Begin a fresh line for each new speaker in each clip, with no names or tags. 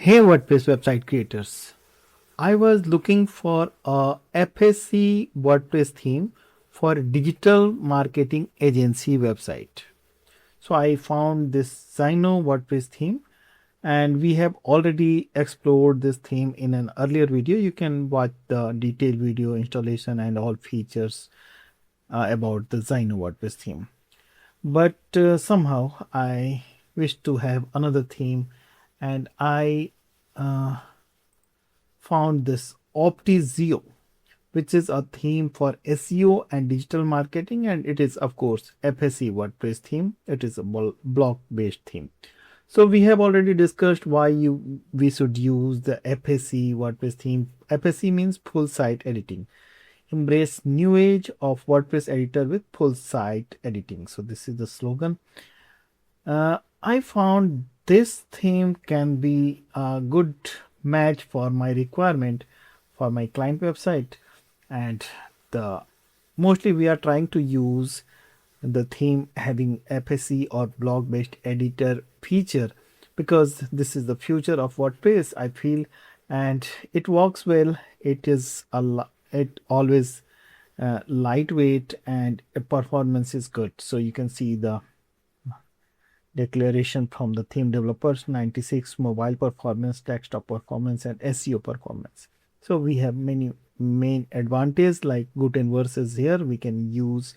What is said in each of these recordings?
Hey WordPress website creators, I was looking for a FSE WordPress theme for digital marketing agency website. So I found this Zino WordPress theme and we have already explored this theme in an earlier video. You can watch the detailed video installation and all features about the Zino WordPress theme. But somehow I wish to have another theme and I found this Optizeo, which is a theme for SEO and digital marketing, and it is of course FSE WordPress theme. It is a block based theme. So we have already discussed why we should use the FSE WordPress theme. FSE means full site editing. Embrace new age of WordPress editor with full site editing. So this is the slogan. I found this theme can be a good match for my requirement for my client website, and the mostly we are trying to use the theme having FSE or blog based editor feature because this is the future of WordPress, I feel, and it works well. It is it always lightweight and performance is good. So you can see the declaration from the theme developers: 96 mobile performance, desktop performance, and SEO performance. So we have many main advantages like Gutenberg is here. We can use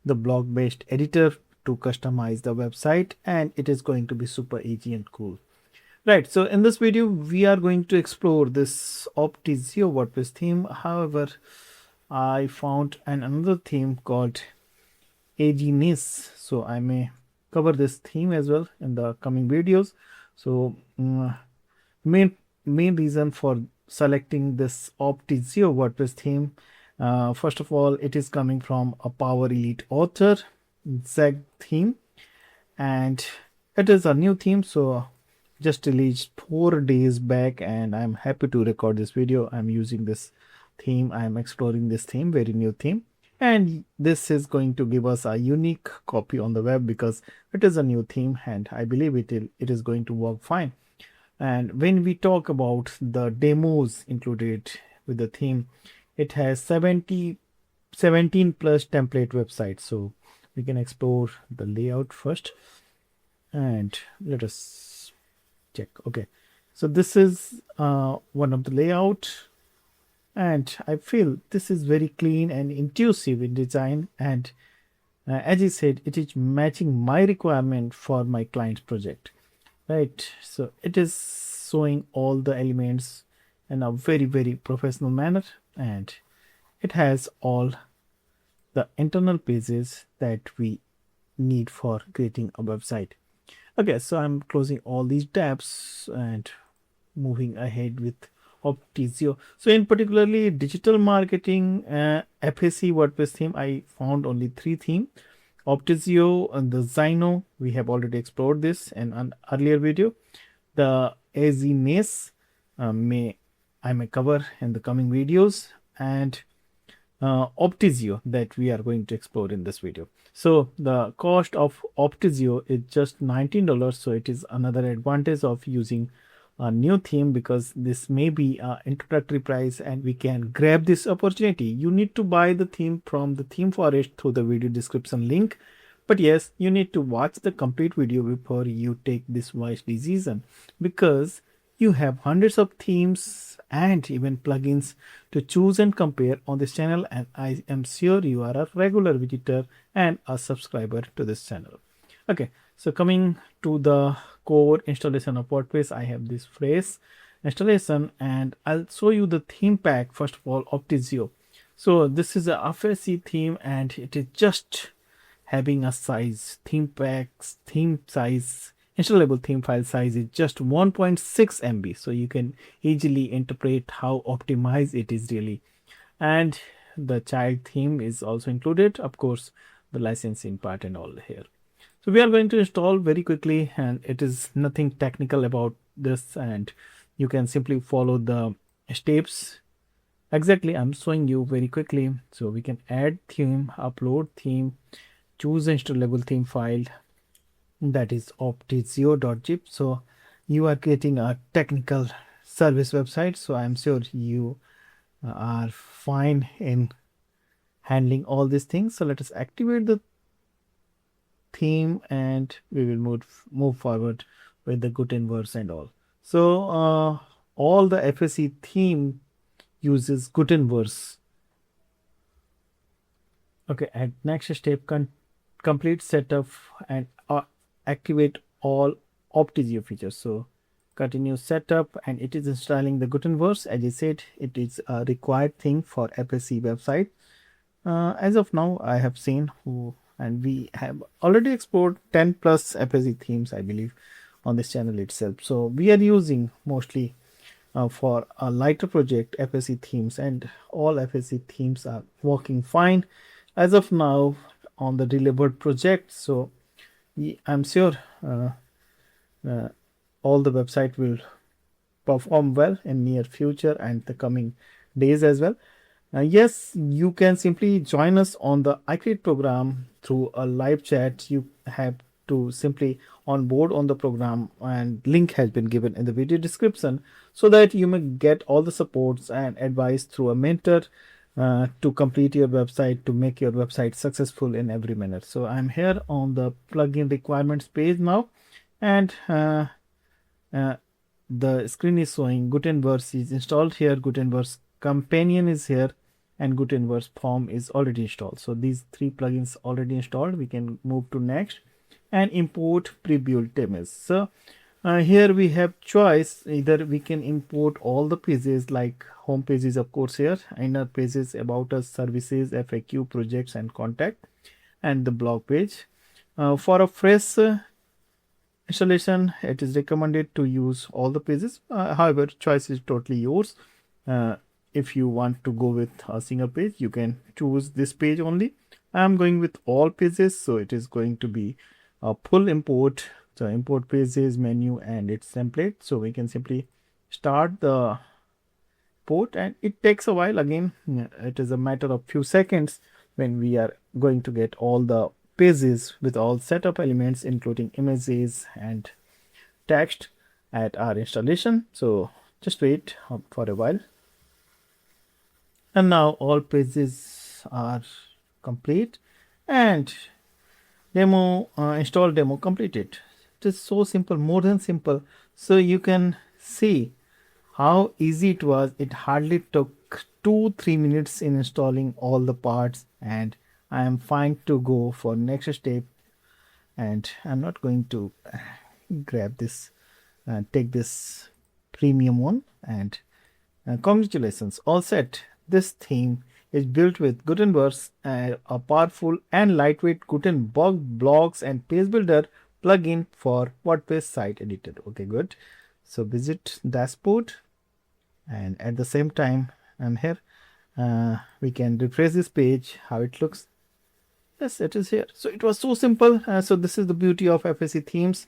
the blog based editor to customize the website, and it is going to be super easy and cool. Right, so in this video we are going to explore this Optizeo WordPress theme. However, I found another theme called Agnes, so I may cover this theme as well in the coming videos. So main reason for selecting this Optizeo WordPress theme, first of all, it is coming from a Power Elite author, Zeg theme, and it is a new theme, so just released 4 days back, and I'm happy to record this video. I'm using this theme, I'm exploring this theme, very new theme, and this is going to give us a unique copy on the web because it is a new theme, and I believe it is going to work fine. And when we talk about the demos included with the theme, it has 17 plus template websites. So we can explore the layout first and let us check. Okay, so this is one of the layout, and I feel this is very clean and intuitive in design, and as I said, it is matching my requirement for my client's project. Right, so it is showing all the elements in a very professional manner, and it has all the internal pages that we need for creating a website. Okay, so I'm closing all these tabs and moving ahead with Optizeo. So in particularly digital marketing FSE WordPress theme, I found only 3 themes. Optizeo and the Zino, we have already explored this in an earlier video. The Agnes I may cover in the coming videos, and Optizeo that we are going to explore in this video. So the cost of Optizeo is just $19. So it is another advantage of using a new theme, because this may be an introductory price and we can grab this opportunity. You need to buy the theme from the theme forest through the video description link, but yes, you need to watch the complete video before you take this wise decision, because you have hundreds of themes and even plugins to choose and compare on this channel, and I am sure you are a regular visitor and a subscriber to this channel. Okay, so coming to the core installation of WordPress, I have this phrase installation, and I'll show you the theme pack. First of all, Optizeo. So this is a FSE theme, and it is just having a size theme packs theme size. Installable theme file size is just 1.6 MB, so you can easily interpret how optimized it is really. And the child theme is also included, of course, the licensing part and all here. So we are going to install very quickly, and it is nothing technical about this, and you can simply follow the steps. Exactly, I'm showing you very quickly. So we can add theme, upload theme, choose installable theme file, that is optizeo.zip. So you are creating a technical service website, so I'm sure you are fine in handling all these things. So let us activate the theme and we will move forward with the Gutenberg and all. So all the FSE theme uses Gutenberg. Okay, at next step, complete setup and activate all Optizeo features. So continue setup and it is installing the Gutenberg. As I said, it is a required thing for FSE website. As of now, I have seen and we have already explored 10 plus FSE themes, I believe, on this channel itself. So we are using mostly for a lighter project FSE themes, and all FSE themes are working fine as of now on the delivered project. So I'm sure all the website will perform well in near future and the coming days as well. Yes, you can simply join us on the iCreate program through a live chat. You have to simply onboard on the program, and link has been given in the video description, so that you may get all the supports and advice through a mentor to complete your website, to make your website successful in every minute. So I'm here on the plugin requirements page now, and the screen is showing Gutenberg is installed here, Gutenberg companion is here, and Gutenberg form is already installed. So these three plugins already installed. We can move to next and import pre-built images. So here we have choice, either we can import all the pages like home pages, of course, here inner pages, about us, services, FAQ, projects and contact, and the blog page. For a fresh installation, it is recommended to use all the pages. However, choice is totally yours. If you want to go with a single page, you can choose this page only. I am going with all pages, so it is going to be a full import. So import pages, menu and its template. So we can simply start the import, and it takes a while. Again, it is a matter of few seconds when we are going to get all the pages with all setup elements, including images and text at our installation. So just wait for a while. And now all pages are complete and install demo completed. It is so simple, more than simple. So you can see how easy it was. It hardly took 2-3 minutes in installing all the parts, and I am fine to go for next step. And I'm not going to grab this, take this premium one, and congratulations, all set. This theme is built with Gutenberg, a powerful and lightweight Gutenberg blocks and page builder plugin for WordPress site editor. Okay, good. So visit dashboard, and at the same time I'm here. We can refresh this page, how it looks. Yes, it is here. So it was so simple. So this is the beauty of FSE themes.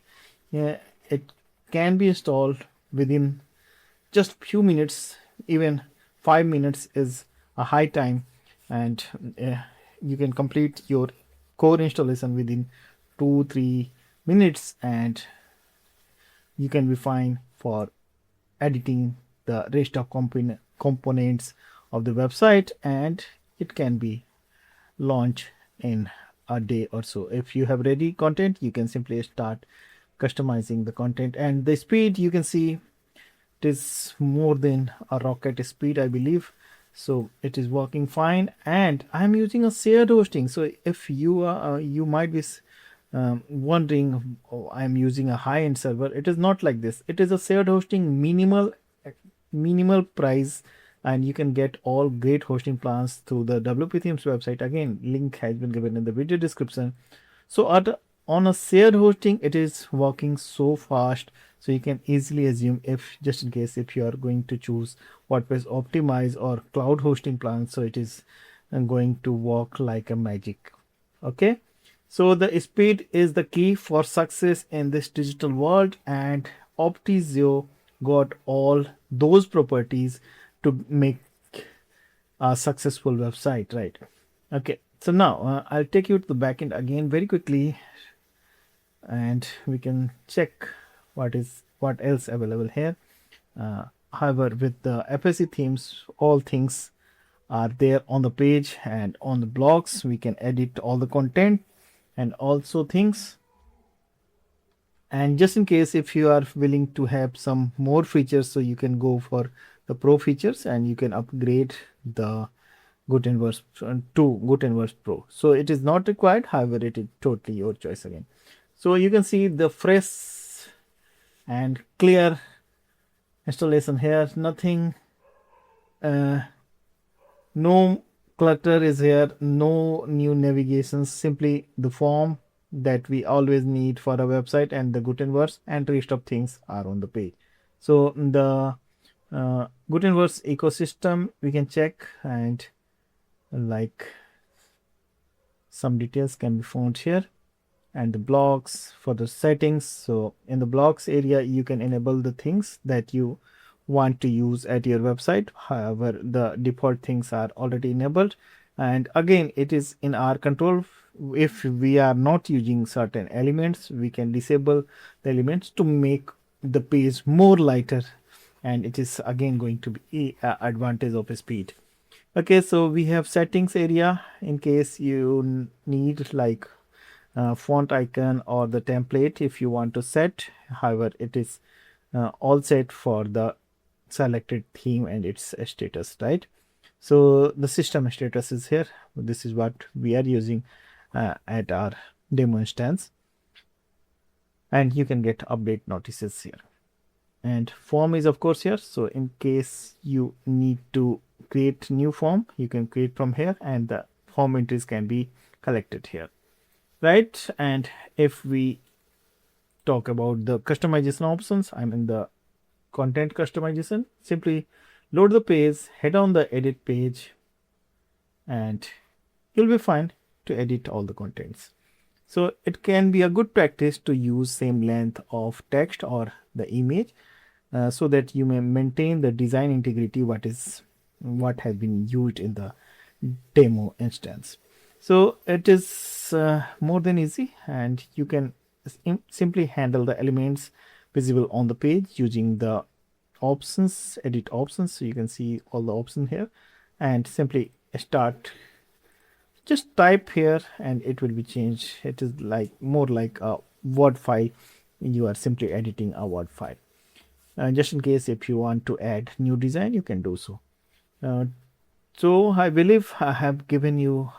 Yeah, it can be installed within just few minutes. Even 5 minutes is a high time, and you can complete your core installation within 2-3 minutes, and you can be fine for editing the rest of components of the website, and it can be launched in a day or so. If you have ready content, you can simply start customizing the content, and the speed, you can see it is more than a rocket speed, I believe. So it is working fine, and I'm using a shared hosting. So if you are you might be wondering, oh, I'm using a high-end server. It is not like this. It is a shared hosting, minimal price, and you can get all great hosting plans through the wpthemes website. Again, link has been given in the video description. So on a shared hosting, it is working so fast, so you can easily assume, if just in case if you are going to choose WordPress optimize or cloud hosting plan, so it is going to work like a magic. Okay, so the speed is the key for success in this digital world, and Optizeo got all those properties to make a successful website, right? Okay, so now I'll take you to the backend again very quickly, and we can check what is what else available here. However, with the FSE themes, all things are there on the page, and on the blogs we can edit all the content and also things. And just in case if you are willing to have some more features, so you can go for the pro features and you can upgrade the Gutenberg to Gutenberg Pro. So it is not required, however it is totally your choice again. So you can see the fresh and clear installation here. Nothing, no clutter is here, no new navigations, simply the form that we always need for a website and the Gutenberg, and rest of things are on the page. So the Gutenberg ecosystem we can check, and like some details can be found here, and the blocks for the settings. So in the blocks area you can enable the things that you want to use at your website. However, the default things are already enabled, and again it is in our control. If we are not using certain elements, we can disable the elements to make the page more lighter, and it is again going to be advantage of speed. Okay, so we have settings area in case you need like font icon or the template if you want to set. However, it is all set for the selected theme and its status, right? So the system status is here. This is what we are using at our demo instance, and you can get update notices here. And form is of course here, so in case you need to create new form, you can create from here, and the form entries can be collected here, right? And if we talk about the customization options, I'm in the content customization. Simply load the page, head on the edit page, and you'll be fine to edit all the contents. So it can be a good practice to use same length of text or the image so that you may maintain the design integrity what has been used in the demo instance. So it is more than easy, and you can simply handle the elements visible on the page using the options, edit options. So you can see all the options here, and simply start, just type here and it will be changed. It is like more like a Word file. You are simply editing a Word file. Just in case if you want to add new design, you can do so. So I believe I have given you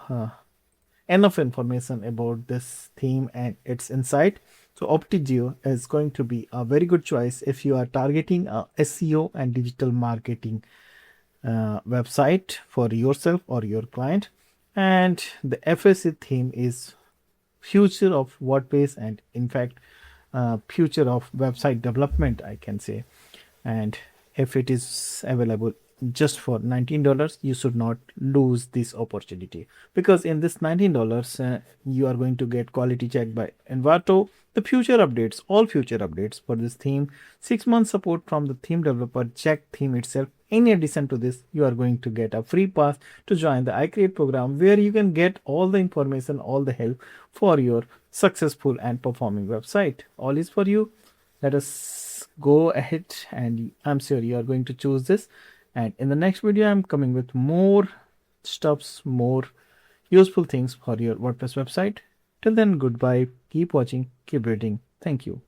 enough information about this theme and its insight. So Optizeo is going to be a very good choice if you are targeting a SEO and digital marketing website for yourself or your client. And the FSE theme is future of WordPress, and in fact future of website development, I can say. And if it is available just for $19, you should not lose this opportunity, because in this $19 you are going to get quality check by Envato, the future updates, all future updates for this theme, 6 months support from the theme developer, check theme itself. In addition to this, you are going to get a free pass to join the iCreate program, where you can get all the information, all the help for your successful and performing website. All is for you. Let us go ahead, and I'm sure you are going to choose this. And in the next video, I'm coming with more stuffs, more useful things for your WordPress website. Till then, goodbye. Keep watching, keep reading. Thank you.